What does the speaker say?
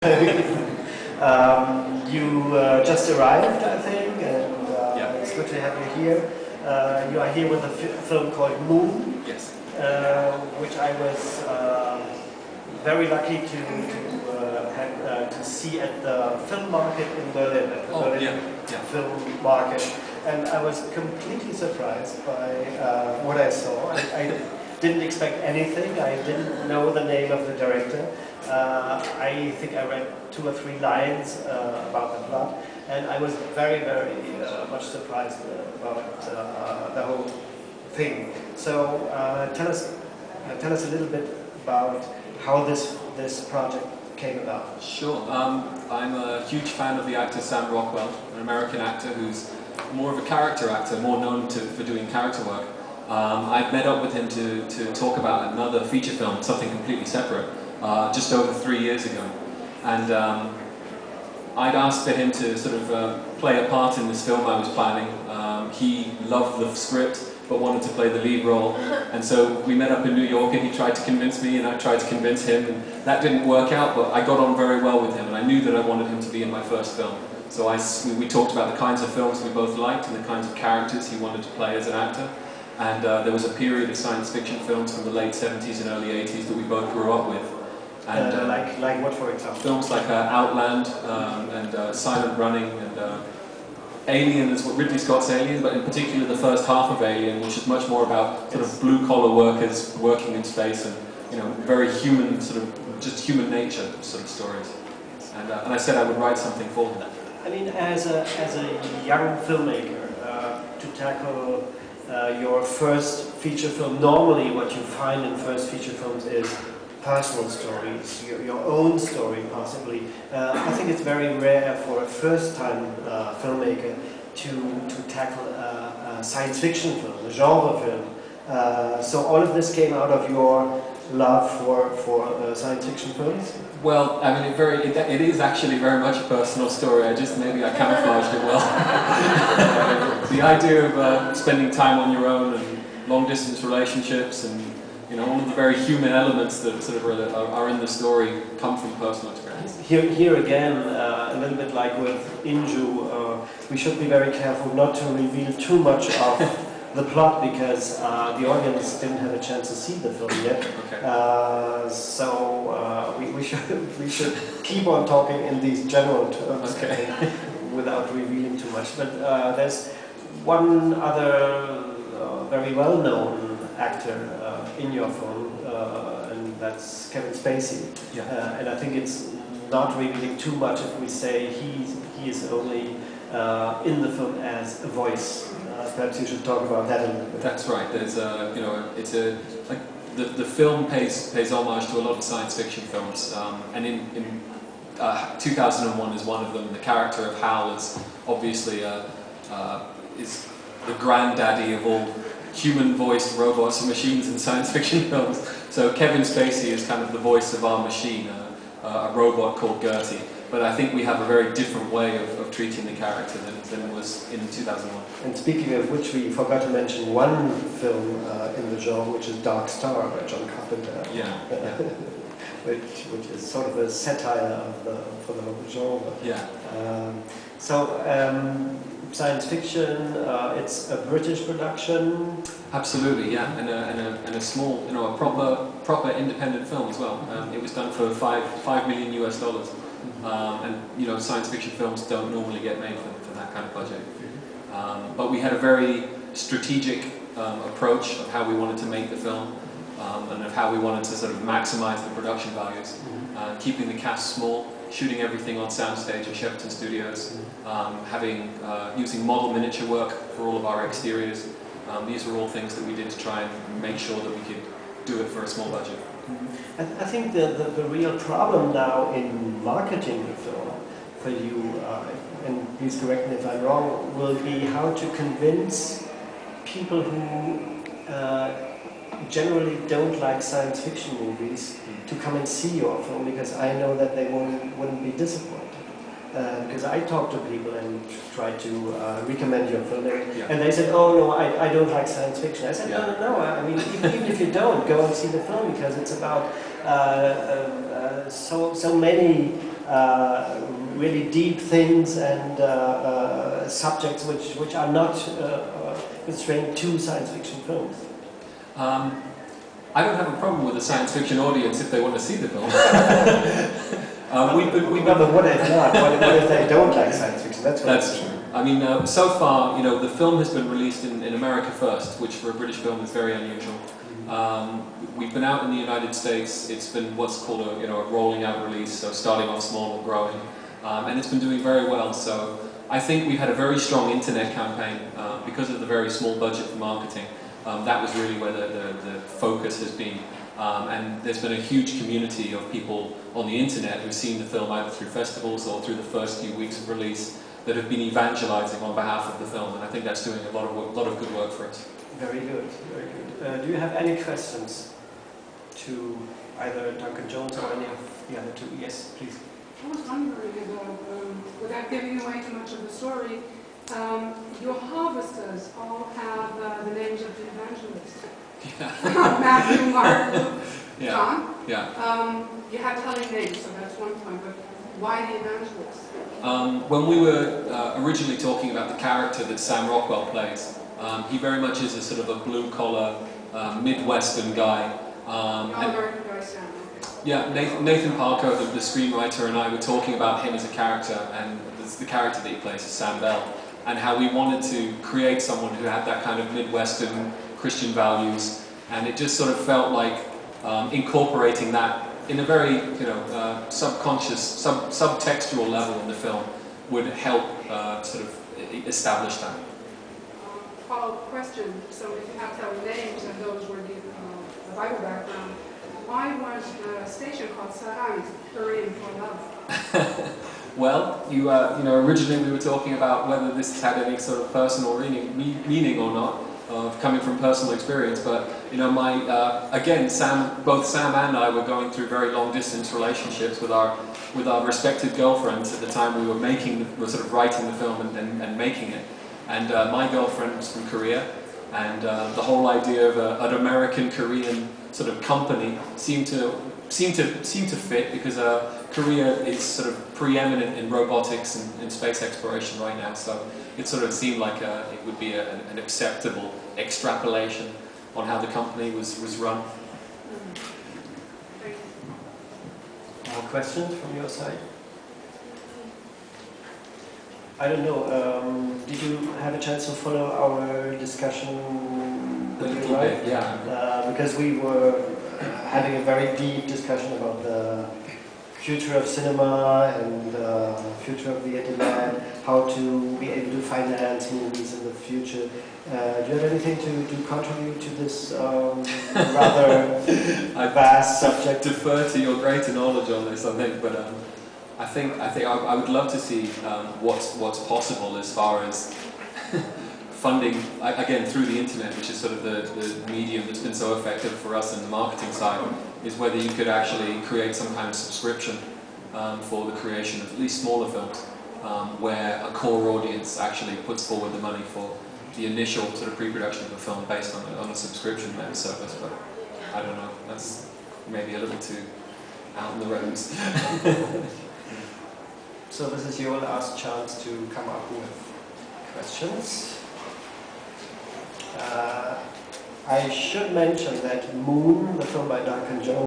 You just arrived, I think, and yeah. It's good to have you here. You are here with a film called Moon, yes. Which I was very lucky to see at the film market in Berlin, at the Berlin film market, and I was completely surprised by what I saw. I didn't expect anything. I didn't know the name of the director. I think I read 2 or 3 lines about the plot, and I was very much surprised about the whole thing. So tell us a little bit about how this project came about. Sure. I'm a huge fan of the actor Sam Rockwell, an American actor who's more of a character actor, more known for doing character work. I met up with him to talk about another feature film, something completely separate, just over 3 years ago. And I'd asked for him to sort of play a part in this film I was planning. He loved the script, but wanted to play the lead role. And so we met up in New York, and he tried to convince me, and I tried to convince him. And that didn't work out, but I got on very well with him, and I knew that I wanted him to be in my first film. So we talked about the kinds of films we both liked, and the kinds of characters he wanted to play as an actor. And there was a period of science fiction films from the late 70s and early 80s that we both grew up with. And, like what, for example? Films like Outland and Silent Running and Alien, is what Ridley Scott's Alien, but in particular the first half of Alien, which is much more about sort of blue-collar workers working in space and very human, sort of just human nature sort of stories. And I said I would write something for him. I mean, as a young filmmaker, to tackle your first feature film, normally what you find in first feature films is personal stories, your own story possibly. I think it's very rare for a first-time filmmaker to tackle a science fiction film, a genre film. So all of this came out of your love for science fiction films? Well, I mean, it is actually very much a personal story. Maybe I camouflaged it well. The idea of spending time on your own and long-distance relationships and all of the very human elements that sort of are in the story come from personal experience. Here again, a little bit like with Inju, we should be very careful not to reveal too much of the plot, because the audience didn't have a chance to see the film yet. Okay. So we should keep on talking in these general terms, okay, without revealing too much. But there's one other very well-known actor in your film, and that's Kevin Spacey. Yeah. And I think it's not revealing too much if we say he is only in the film as a voice. Perhaps you should talk about that a little bit. That's right. There's the film pays homage to a lot of science fiction films, and in 2001 is one of them. The character of Hal is obviously is the granddaddy of all human-voiced robots and machines in science fiction films. So Kevin Spacey is kind of the voice of our machine, a robot called Gertie. But I think we have a very different way of treating the character than was in 2001. And speaking of which, we forgot to mention one film in the genre, which is Dark Star by John Carpenter. Yeah. which is sort of a satire for the whole genre. Yeah. Science fiction, it's a British production. Absolutely, yeah, and a small, a proper independent film as well. It was done for $5 million US. And science fiction films don't normally get made for that kind of budget. But we had a very strategic approach of how we wanted to make the film, and of how we wanted to sort of maximize the production values, keeping the cast small, shooting everything on soundstage at Shepperton Studios, using model miniature work for all of our exteriors. These were all things that we did to try and make sure that we could do it for a small budget. I think the real problem now in marketing the film for you, and please correct me if I'm wrong, will be how to convince people who generally don't like science fiction movies to come and see your film, because I know that they wouldn't be disappointed. Because I talked to people and tried to recommend your film, and they said, "Oh no, I don't like science fiction." I said, "No. I mean, even if you don't, go and see the film, because it's about so many really deep things and subjects which are not constrained to science fiction films. I don't have a problem with a science fiction audience if they want to see the film. But what if not? What if they don't like science fiction? That's true. I mean, so far, you know, the film has been released in America first, which for a British film is very unusual. We've been out in the United States. It's been what's called a rolling out release, so starting off small and growing, and it's been doing very well. So I think we've had a very strong internet campaign because of the very small budget for marketing. That was really where the focus has been. And there's been a huge community of people on the internet who've seen the film either through festivals or through the first few weeks of release that have been evangelizing on behalf of the film, and I think that's doing a lot of good work for us. Very good, very good. Do you have any questions to either Duncan Jones or any of the other two? Yes, please. I was wondering about, without giving away too much of the story, your harvesters all have the names of the evangelists. Yeah. Matthew, Mark, Luke, yeah. John. Yeah. You have telling names, so that's one point, but why the evangelists? When we were originally talking about the character that Sam Rockwell plays, he very much is a sort of a blue-collar, Midwestern guy. American guy, Sam. Yeah, Nathan Parker, the screenwriter, and I were talking about him as a character, and the character that he plays is Sam Bell, and how we wanted to create someone who had that kind of Midwestern Christian values, and it just sort of felt like incorporating that in a very, subconscious, subtextual level in the film would help sort of establish that. Follow-up question, so if you have telling names and those were the Bible background, why was the station called Sarang, Korean for love? Well, originally we were talking about whether this had any sort of personal meaning or not, of coming from personal experience, but again, both Sam and I were going through very long distance relationships with our respective girlfriends at the time we were sort of writing the film and making it. And my girlfriend was from Korea, and the whole idea of an American-Korean sort of company seemed to fit because Korea is sort of preeminent in robotics and space exploration right now, so it sort of seemed like it would be an acceptable extrapolation on how the company was run. More questions from your side? I don't know, did you have a chance to follow our discussion when you arrived? Yeah. Because we were having a very deep discussion about the future of cinema and the future of the internet, how to be able to finance movies in the future. Do you have anything to contribute to this rather vast subject? I defer to your greater knowledge on this, I think, but I think I would love to see what's possible as far as funding, again, through the internet, which is sort of the medium that's been so effective for us in the marketing side, is whether you could actually create some kind of subscription for the creation of at least smaller films, where a core audience actually puts forward the money for the initial sort of pre-production of a film based on a subscription service, but I don't know, that's maybe a little too out in the roads. So this is your last chance to come up with questions. I should mention that Moon, the film by Duncan Jones,